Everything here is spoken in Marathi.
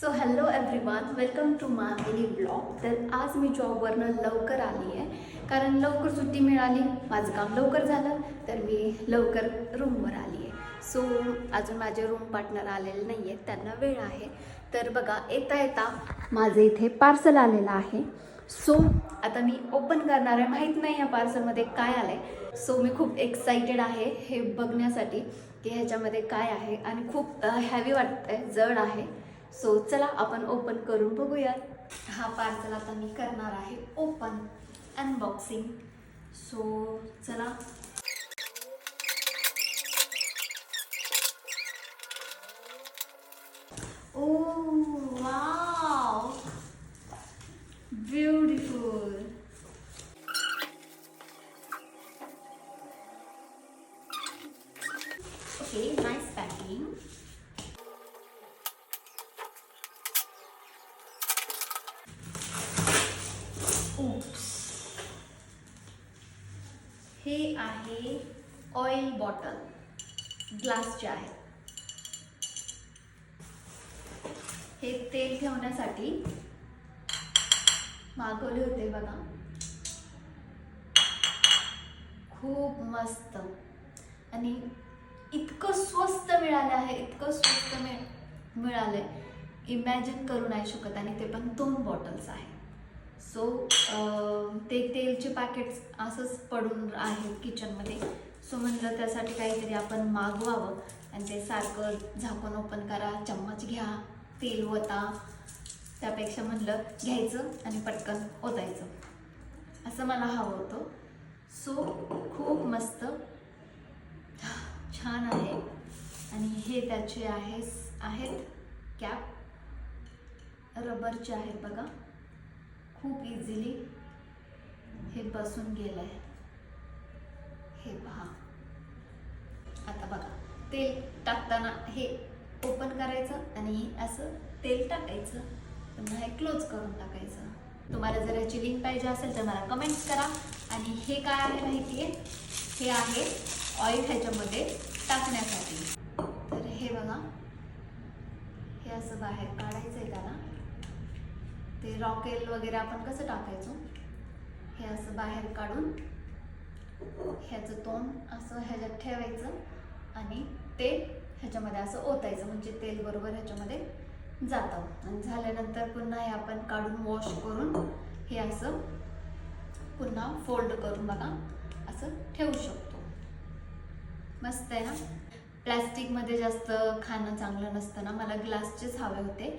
So hello everyone, welcome to my mini blog. तर आज मी जॉबवरनं लवकर आली आहे कारण लवकर सुट्टी मिळाली, माझं काम लवकर झालं तर मी लवकर रूमवर आली आहे. सो अजून माझे रूम पार्टनर आलेले नाही आहेत, त्यांना वेळ आहे. तर बघा, येता येता माझं इथे पार्सल आलेलं आहे. सो आता मी ओपन करणार आहे. माहीत नाही या पार्सलमध्ये काय आलं आहे. सो मी खूप एक्साइटेड आहे हे बघण्यासाठी की ह्याच्यामध्ये काय आहे, आणि खूप हॅवी वाटतं आहे, जड आहे. सो चला आपण ओपन करून बघूयात. हा पार्सल आता मी करणार आहे ओपन, अनबॉक्सिंग. सो चला. Oh wow, beautiful. Okay, nice packing. हे आहे ऑइल बॉटल, ग्लासचे आहे. हे तेल ठेवण्यासाठी मागवले होते बघा. खूप मस्त, आणि इतकं स्वस्त मिळाले आहे, इतकं स्वस्त मिळाले, इमॅजिन करू नाही शकत. आणि ते पण 2 बॉटल्स आहे. सो ते तेलचे पॅकेट्स असंच पडून आहेत किचनमध्ये. सो म्हणलं त्यासाठी काहीतरी आपण मागवावं, आणि ते सारखं झाकून ओपन करा, चम्मच घ्या, तेल ओता, त्यापेक्षा म्हणलं घ्यायचं आणि पटकन ओतायचं, असं मला हवं होतं. सो खूप मस्त, छान आहे. आणि हे त्याचे आहेत कॅप, रबरचे आहेत बघा. खूप इझिली हे बसून गेलंय. हे पहा. आता बघा, तेल टाकताना हे ओपन करायचं आणि असं तेल टाकायचं, पुन्हा हे क्लोज करून टाकायचं. तुम्हाला जर याची लिंक पाहिजे असेल तर मला कमेंट्स करा. आणि हे काय आहे माहिती आहे, हे आहे ऑइल ह्याच्यामध्ये टाकण्यासाठी. तर हे बघा, हे असं बाहेर काढायचं आहे त्याला. ते रॉकेल वगैरे आपण कसं टाकायचो, हे असं बाहेर काढून ह्याचं तोंड असं ह्याच्यात ठेवायचं आणि ते ह्याच्यामध्ये असं ओतायचं, म्हणजे तेल बरोबर ह्याच्यामध्ये जातं. आणि झाल्यानंतर पुन्हा हे आपण काढून वॉश करून हे असं पुन्हा फोल्ड करून बघा असं ठेवू शकतो. मस्त आहे ना. प्लॅस्टिकमध्ये जास्त खाणं चांगलं नसतं ना, मला ग्लासचेच हवे होते.